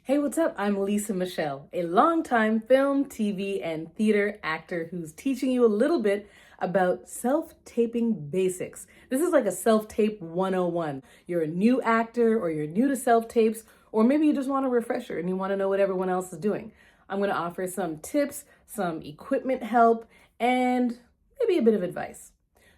Hey, what's up? I'm Lisa Michelle, a longtime film, TV, and theater actor who's teaching you a little bit about self-taping basics. This is like a self-tape 101. You're a new actor or you're new to self-tapes, or maybe you just want a refresher and you want to know what everyone else is doing. I'm going to offer some tips, some equipment help, and maybe a bit of advice.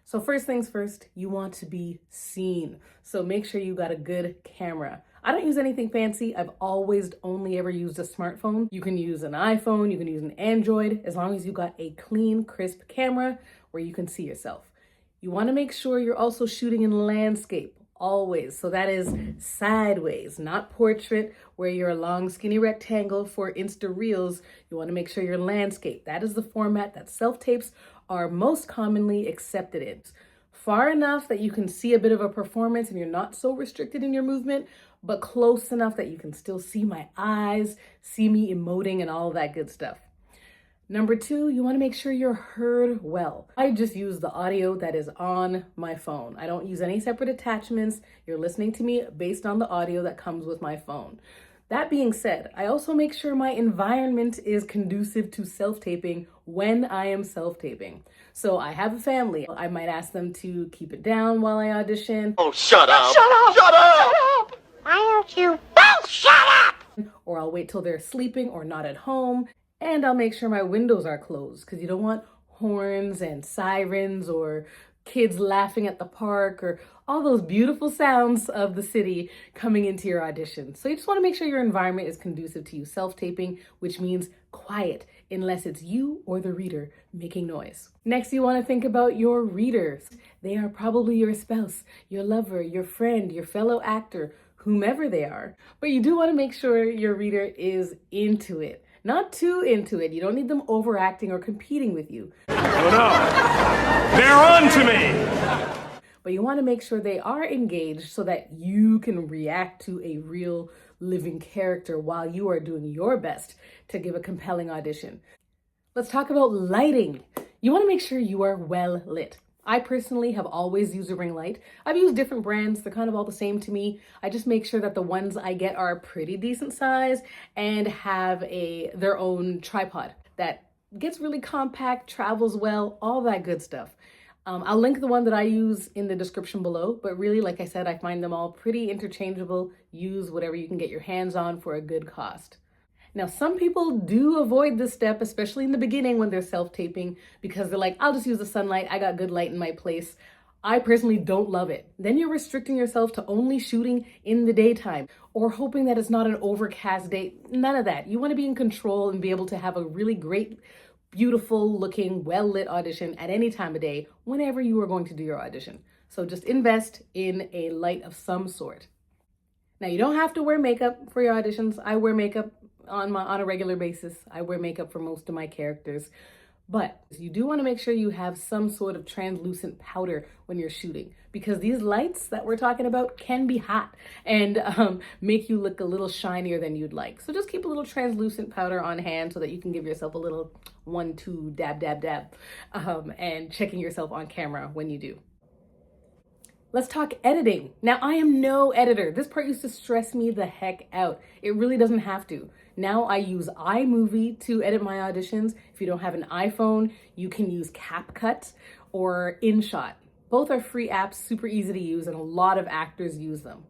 So first things first, you want to be seen. So make sure you got a good camera. I don't use anything fancy. I've always only ever used a smartphone. You can use an iPhone, you can use an Android, as long as you got a clean, crisp camera where you can see yourself. You want to make sure you're also shooting in landscape, always. So that is sideways, not portrait, where you're a long, skinny rectangle for Insta Reels. You want to make sure you're landscape. That is the format that self-tapes are most commonly accepted in. Far enough that you can see a bit of a performance and you're not so restricted in your movement, but close enough that you can still see my eyes, see me emoting and all that good stuff. Number two, you want to make sure you're heard well. I just use the audio that is on my phone. I don't use any separate attachments. You're listening to me based on the audio that comes with my phone. That being said, I also make sure my environment is conducive to self-taping when I am self-taping. So I have a family. I might ask them to keep it down while I audition. Oh, shut up! Shut up! Shut up! Why don't you both shut up? Or I'll wait till they're sleeping or not at home. And I'll make sure my windows are closed because you don't want horns and sirens or kids laughing at the park or all those beautiful sounds of the city coming into your audition. So you just want to make sure your environment is conducive to you self-taping, which means quiet, unless it's you or the reader making noise. Next, you want to think about your readers. They are probably your spouse, your lover, your friend, your fellow actor, whomever they are. But you do want to make sure your reader is into it. Not too into it. You don't need them overacting or competing with you. Oh no! They're on to me! But you want to make sure they are engaged so that you can react to a real living character while you are doing your best to give a compelling audition. Let's talk about lighting. You want to make sure you are well lit. I personally have always used a ring light. I've used different brands. They're kind of all the same to me. I just make sure that the ones I get are pretty decent size and have their own tripod that gets really compact, travels well, all that good stuff. I'll link the one that I use in the description below, but really, like I said, I find them all pretty interchangeable. Use whatever you can get your hands on for a good cost. Now, some people do avoid this step, especially in the beginning when they're self-taping, because they're like, I'll just use the sunlight. I got good light in my place. I personally don't love it. Then you're restricting yourself to only shooting in the daytime or hoping that it's not an overcast day. None of that. You want to be in control and be able to have a really great, beautiful looking, well-lit audition at any time of day, whenever you are going to do your audition. So just invest in a light of some sort. Now, you don't have to wear makeup for your auditions. I wear makeup on a regular basis. I wear makeup for most of my characters, but you do want to make sure you have some sort of translucent powder when you're shooting, because these lights that we're talking about can be hot and make you look a little shinier than you'd like. So just keep a little translucent powder on hand so that you can give yourself a little 1-2 dab, dab, dab, and checking yourself on camera when you do. Let's talk editing. Now, I am no editor. This part used to stress me the heck out. It really doesn't have to. Now I use iMovie to edit my auditions. If you don't have an iPhone, you can use CapCut or InShot. Both are free apps, super easy to use, and a lot of actors use them.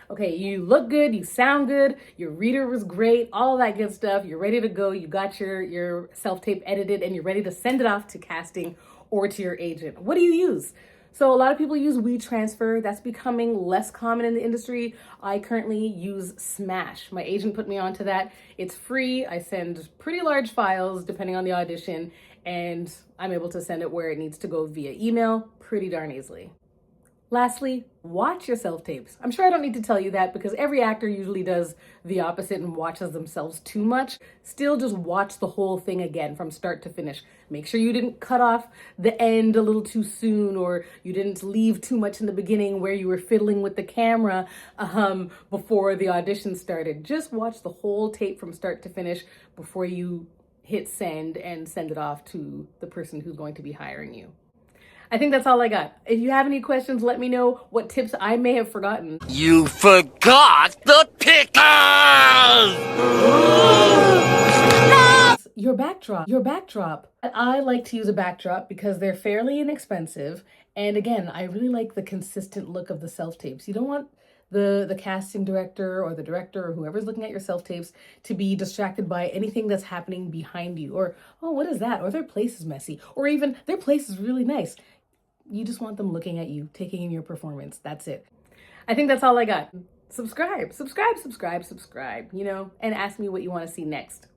Okay, you look good, you sound good, your reader was great, all that good stuff. You're ready to go. You got your self-tape edited and you're ready to send it off to casting or to your agent. What do you use? So a lot of people use WeTransfer. That's becoming less common in the industry. I currently use Smash. My agent put me onto that. It's free. I send pretty large files depending on the audition, and I'm able to send it where it needs to go via email pretty darn easily. Lastly, watch your self-tapes. I'm sure I don't need to tell you that because every actor usually does the opposite and watches themselves too much. Still, just watch the whole thing again from start to finish. Make sure you didn't cut off the end a little too soon, or you didn't leave too much in the beginning where you were fiddling with the camera before the audition started. Just watch the whole tape from start to finish before you hit send and send it off to the person who's going to be hiring you. I think that's all I got. If you have any questions, let me know what tips I may have forgotten. You forgot the pickles! backdrop. I like to use a backdrop because they're fairly inexpensive. And again, I really like the consistent look of the self-tapes. You don't want the casting director or the director or whoever's looking at your self-tapes to be distracted by anything that's happening behind you, or, oh, what is that? Or their place is messy, or even their place is really nice. You just want them looking at you, taking in your performance. That's it. I think that's all I got. Subscribe, you know, and ask me what you want to see next.